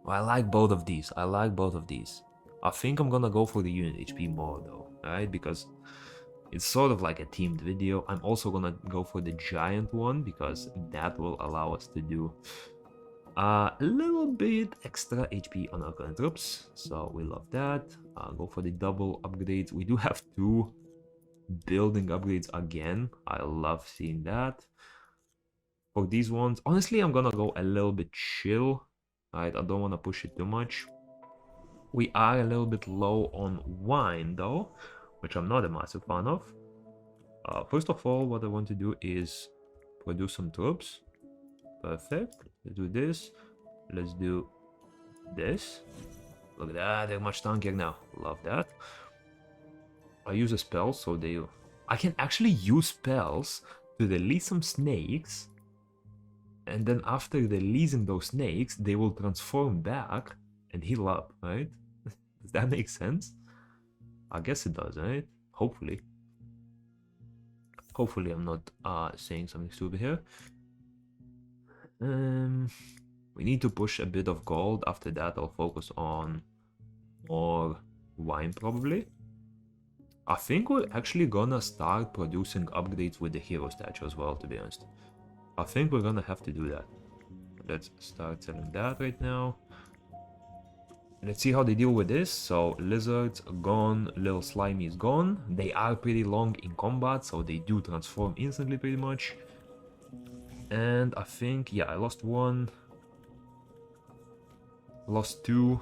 Well, I like both of these. I like both of these. I think I'm gonna go for the unit HP more though, right? Because it's sort of like a teamed video. I'm also gonna go for the giant one because that will allow us to do a little bit extra HP on our current troops. So we love that. Go for the double upgrades. We do have 2 building upgrades again. I love seeing that. For these ones, honestly, I'm gonna go a little bit chill. Right, I don't want to push it too much. We are a little bit low on wine though, which I'm not a massive fan of. First of all, what I want to do is produce some troops. Perfect. Let's do this. Let's do this. Look at that, they're much tankier now. Love that. I use a spell, so I can actually use spells to release some snakes. And then after releasing those snakes, they will transform back and heal up, right? Does that make sense? I guess it does, right? Hopefully. Hopefully I'm not saying something stupid here. We need to push a bit of gold. After that, I'll focus on more wine probably. I think we're actually gonna start producing upgrades with the hero statue as well, to be honest. I think we're gonna have to do that. Let's start selling that right now. Let's see how they deal with this. So lizards are gone, little slimy is gone. They are pretty long in combat, so they do transform instantly pretty much. And I think, yeah, I lost 1. Lost 2.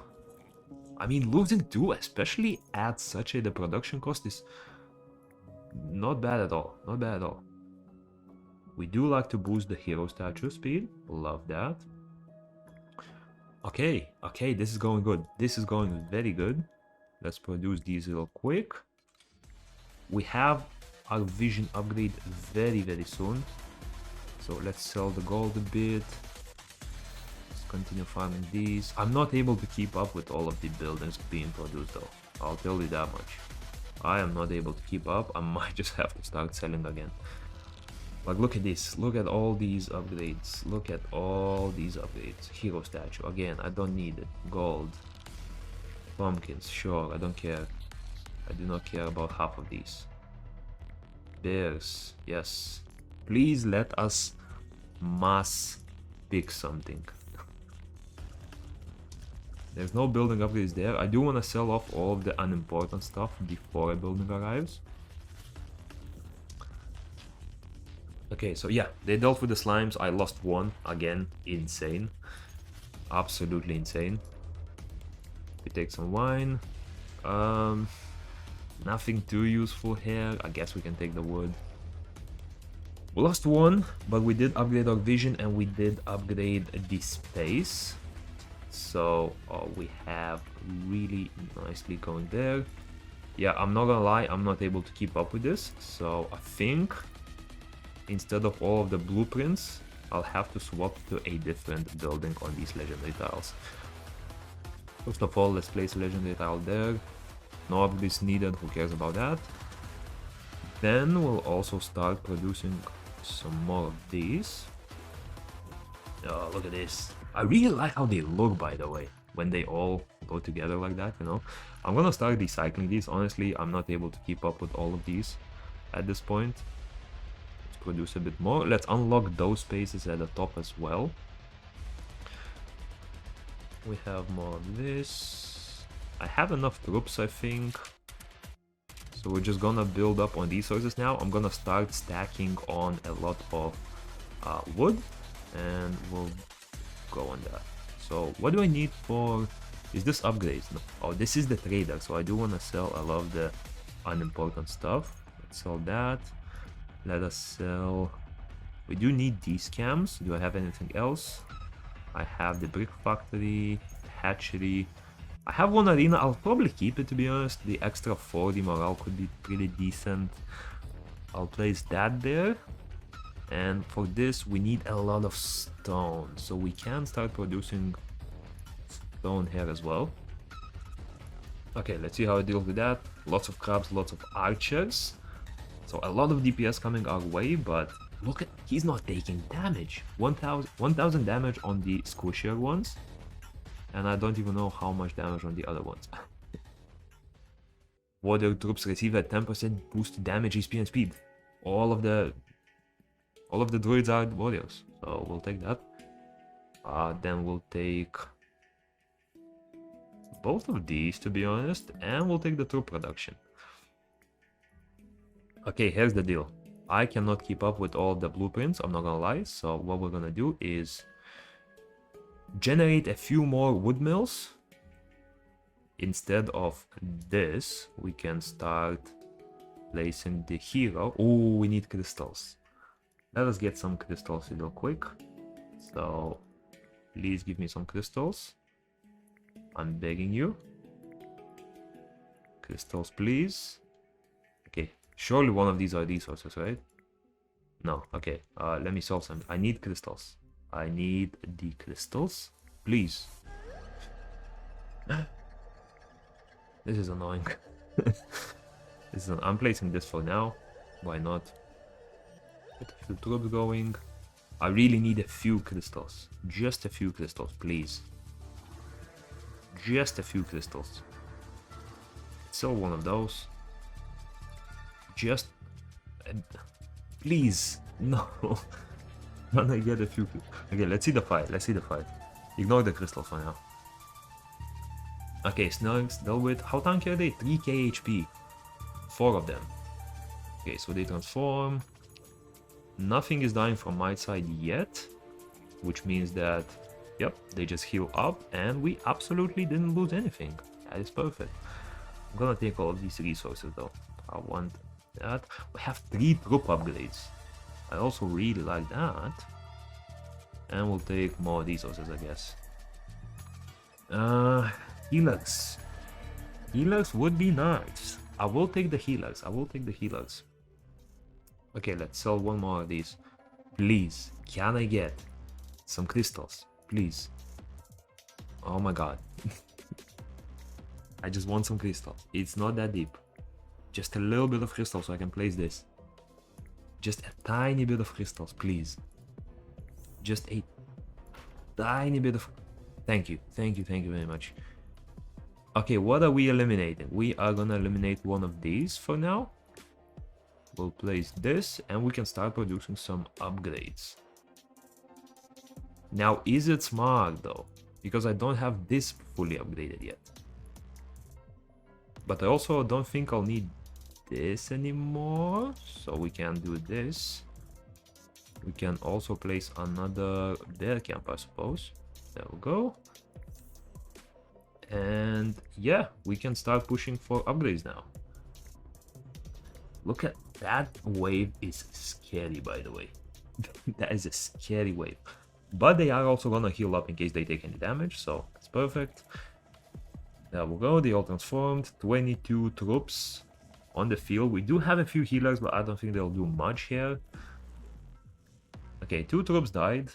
I mean, losing 2, especially at such the production cost is not bad at all. Not bad at all. We do like to boost the hero statue speed. Love that. Okay, this is going good. This is going very good. Let's produce these real quick. We have our vision upgrade very, very soon. So let's sell the gold a bit. Let's continue farming these. I'm not able to keep up with all of the buildings being produced though. I'll tell you that much. I am not able to keep up. I might just have to start selling again. Like, look at this. Look at all these upgrades. Look at all these upgrades. Hero statue. Again, I don't need it. Gold. Pumpkins. Sure, I don't care. I do not care about half of these. Bears. Yes. Please let us mass pick something. There's no building upgrades there. I do want to sell off all of the unimportant stuff before a building arrives. Okay, so yeah, they dealt with the slimes. I lost 1 again. Insane. Absolutely insane. We take some wine. Nothing too useful here. I guess we can take the wood. We lost 1, but we did upgrade our vision and we did upgrade the space. So we have really nicely going there. Yeah, I'm not gonna lie, I'm not able to keep up with this. So I think instead of all of the blueprints, I'll have to swap to a different building on these legendary tiles. First of all, let's place a legendary tile there. No upgrades needed, who cares about that? Then we'll also start producing some more of these. Oh, look at this. I really like how they look, by the way, when they all go together like that, you know. I'm gonna start recycling these. Honestly, I'm not able to keep up with all of these at this point. Produce a bit more. Let's unlock those spaces at the top as well. We have more of this. I have enough troops, I think. So we're just gonna build up on resources now. I'm gonna start stacking on a lot of wood, and we'll go on that. So what do I need for... Is this upgrades? No. Oh, this is the trader, so I do want to sell a lot of the unimportant stuff. Let's sell that. Let us sell... We do need these cams. Do I have anything else? I have the brick factory, hatchery. I have one arena. I'll probably keep it, to be honest. The extra 40 morale could be pretty decent. I'll place that there. And for this, we need a lot of stone. So we can start producing stone here as well. Okay, let's see how it deals with that. Lots of crabs, lots of archers. So a lot of DPS coming our way, but look at... He's not taking damage. 1000 damage on the squishier ones. And I don't even know how much damage on the other ones. Warrior troops receive a 10% boost to damage, HP, and speed. All of the druids are warriors, so we'll take that. Then we'll take both of these, to be honest, and we'll take the troop production. Okay, here's the deal. I cannot keep up with all the blueprints, I'm not gonna lie, so what we're gonna do is generate a few more wood mills. Instead of this, we can start placing the hero. Oh, we need crystals. Let us get some crystals real quick. So, please give me some crystals. I'm begging you. Crystals, please. Okay, surely one of these are resources, right? No, okay. Let me solve some. I need crystals. I need the crystals, please. This is annoying. I'm placing this for now. Why not? Get a few troops going. I really need a few crystals. Just a few crystals, please. Just a few crystals. Sell one of those. Just... please. No. Can I get a few... Okay, let's see the fight. Let's see the fight. Ignore the crystals for now. Okay, Snugs dealt with... How tanky are they? 3k HP. 4 of them. Okay, so they transform. Nothing is dying from my side yet. Which means that... Yep, they just heal up. And we absolutely didn't lose anything. That is perfect. I'm gonna take all of these resources though. I want that. We have 3 troop upgrades. I also really like that. And we'll take more resources, I guess. Healers. Healers would be nice. I will take the healers. I will take the healers. Okay, let's sell one more of these. Please, can I get some crystals? Please. Oh my god. I just want some crystal. It's not that deep. Just a little bit of crystal so I can place this. Just a tiny bit of crystals, please. Just a tiny bit of... Thank you very much. Okay, what are we eliminating? We are gonna eliminate one of these for now. We'll place this and we can start producing some upgrades. Now, is it smart though? Because I don't have this fully upgraded yet. But I also don't think I'll need this anymore. So we can do this. We can also place another bear camp, I suppose. There we go. And yeah, we can start pushing for upgrades now. Look at that wave, is scary, by the way. That is a scary wave. But they are also gonna heal up in case they take any damage, so that's perfect. There we go, they all transformed. 22 troops on the field. We do have a few healers, but I don't think they'll do much here. Okay, 2 troops died.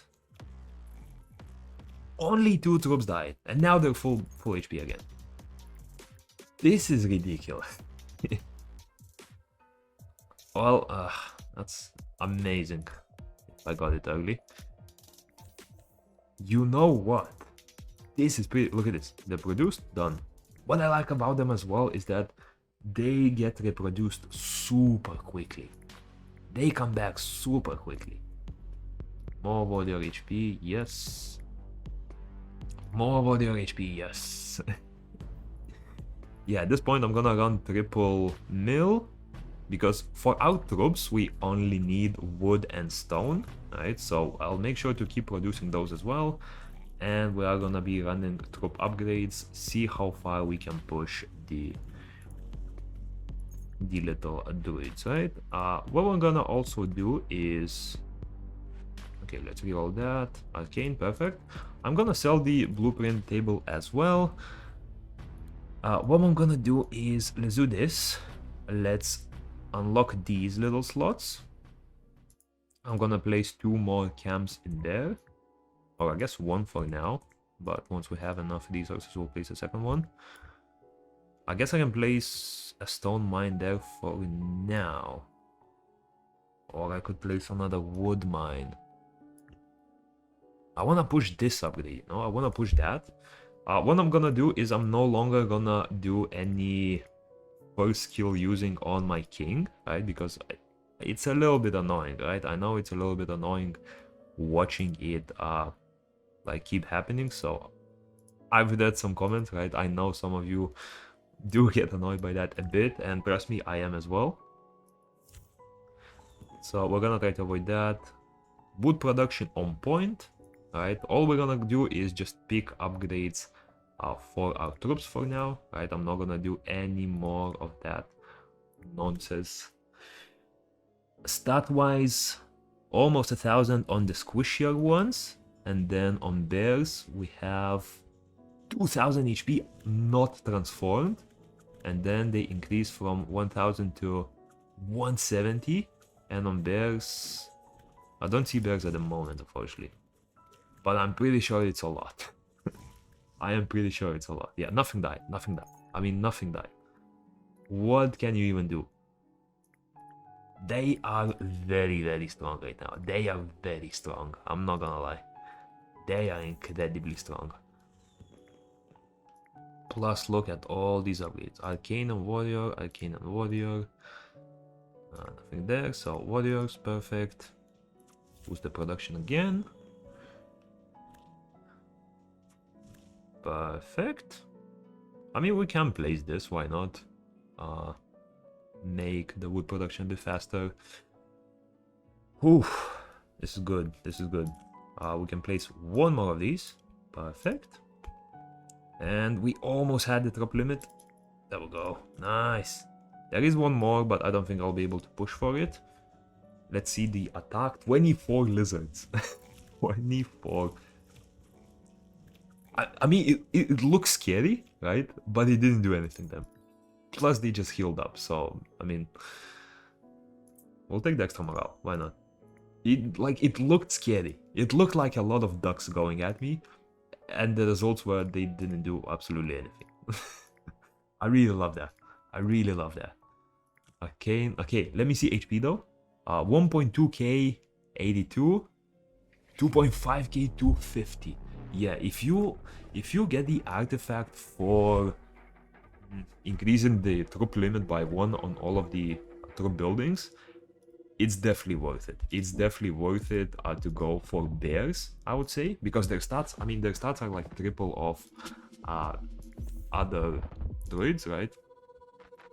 Only 2 troops died, and now they're full HP again. This is ridiculous. Well, that's amazing. I got it early. You know what? This is pretty... Look at this. They're produced, done. What I like about them as well is that they get reproduced super quickly. They come back super quickly. More warrior HP, yes. More warrior HP, yes. yeah, at this point I'm gonna run triple mill, because for our troops we only need wood and stone, right? So I'll make sure to keep producing those as well. And we are gonna be running troop upgrades, see how far we can push the little druids, right? What we're gonna also do is, okay, let's reroll that. Arcane, perfect. I'm gonna sell the blueprint table as well. What I'm gonna do is, let's do this. Let's unlock these little slots. I'm gonna place 2 more camps in there. Or I guess 1 for now. But once we have enough resources, we'll place a second one. I guess I can place a stone mine there for now. Or I could place another wood mine. I wanna push this upgrade, you know? I wanna push that. What I'm gonna do is I'm no longer gonna do any first skill using on my king, right? Because it's a little bit annoying, right? I know it's a little bit annoying watching it like keep happening. So I've read some comments, right? I know some of you do get annoyed by that a bit, and trust me, I am as well. So we're gonna try to avoid that. Wood production on point. Right, all we're gonna do is just pick upgrades for our troops for now, right? I'm not gonna do any more of that nonsense. Stat-wise, almost 1,000 on the squishier ones, and then on bears we have 2,000 HP not transformed, and then they increase from 1,000 to 170, and on bears, I don't see bears at the moment, unfortunately. But I'm pretty sure it's a lot. I am pretty sure it's a lot. Yeah, nothing died. Nothing died. I mean, nothing died. What can you even do? They are very, very strong right now. They are very strong. I'm not gonna lie. They are incredibly strong. Plus, look at all these upgrades. Arcane and Warrior, Arcane and Warrior. Nothing there, so Warriors, perfect. Boost the production again. Perfect. I mean, we can place this, why not? Make the wood production a bit faster. Whew, this is good, this is good. We can place 1 more of these. Perfect. And we almost had the drop limit. There we go, nice. There is 1 more, but I don't think I'll be able to push for it. Let's see the attack. 24 lizards. 24. I mean, it looks scary, right? But it didn't do anything then. Plus, they just healed up, so, I mean... We'll take the extra morale, why not? It looked scary. It looked like a lot of ducks going at me. And the results were they didn't do absolutely anything. I really love that. I really love that. Arcane. Okay, let me see HP though. 1.2k, 82. 2.5k, 250. Yeah, if you get the artifact for increasing the troop limit by 1 on all of the troop buildings, it's definitely worth it. It's definitely worth it to go for bears, I would say, because their stats, I mean, their stats are like triple of other druids, right?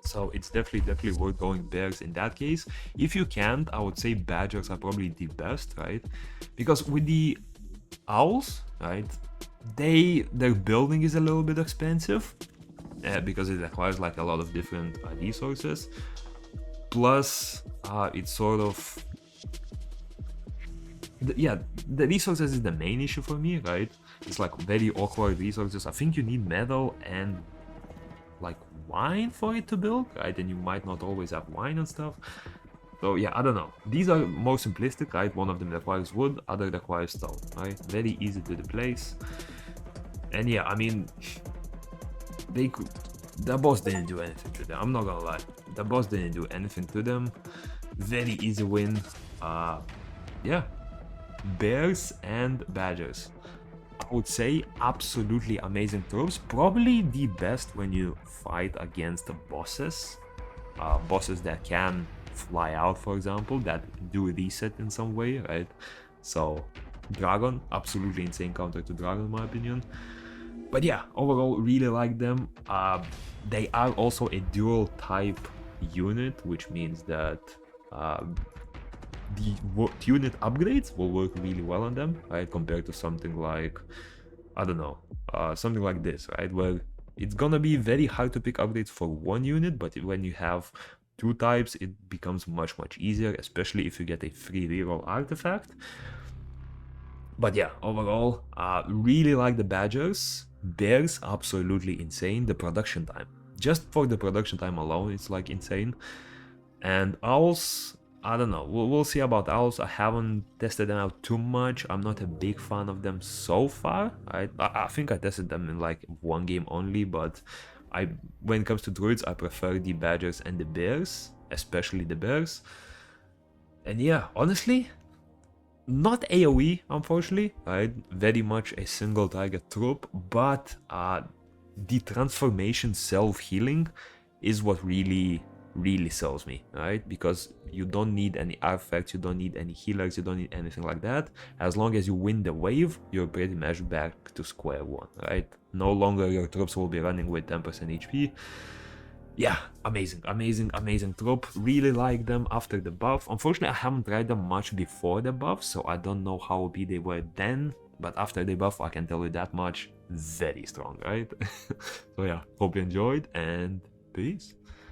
So it's definitely worth going bears in that case. If you can't, I would say badgers are probably the best, right? Because with the owls, right, their building is a little bit expensive because it requires like a lot of different resources. Plus, it's sort of the resources is the main issue for me, right? It's like very awkward resources. I think you need metal and like wine for it to build, right? And you might not always have wine and stuff. So yeah, I don't know. These are more simplistic, right? One of them requires wood, other requires stone, right? Very easy to replace. And yeah, I mean, the boss didn't do anything to them. I'm not gonna lie. The boss didn't do anything to them. Very easy win. Yeah. Bears and badgers. I would say absolutely amazing troops. Probably the best when you fight against the bosses. Bosses that can fly out, for example, that do reset in some way, right? So Dragon, absolutely insane counter to Dragon in my opinion. But yeah, overall really like them. They are also a dual type unit, which means that the unit upgrades will work really well on them, right? Compared to something like, I don't know, something like this, right? Where it's gonna be very hard to pick upgrades for one unit, but when you have two types, it becomes much easier, especially if you get a free reroll artifact. But yeah, overall, really like the Badgers. Bears, absolutely insane. The production time, just for the production time alone, it's like insane. And Owls, I don't know, we'll see about Owls. I haven't tested them out too much. I'm not a big fan of them so far. I think I tested them in like one game only, but when it comes to Druids, I prefer the Badgers and the Bears, especially the Bears. And yeah, honestly, not AoE, unfortunately, right? Very much a single target troop, but the transformation self-healing is what really sells me, right? Because you don't need any artifacts, you don't need any healers, you don't need anything like that. As long as you win the wave, you're pretty much back to square one, right? No longer your troops will be running with 10% HP. Yeah, amazing troop. Really like them after the buff. Unfortunately, I haven't tried them much before the buff, so I don't know how OP they were then. But after the buff, I can tell you that much. Very strong, right? So yeah, hope you enjoyed, and peace.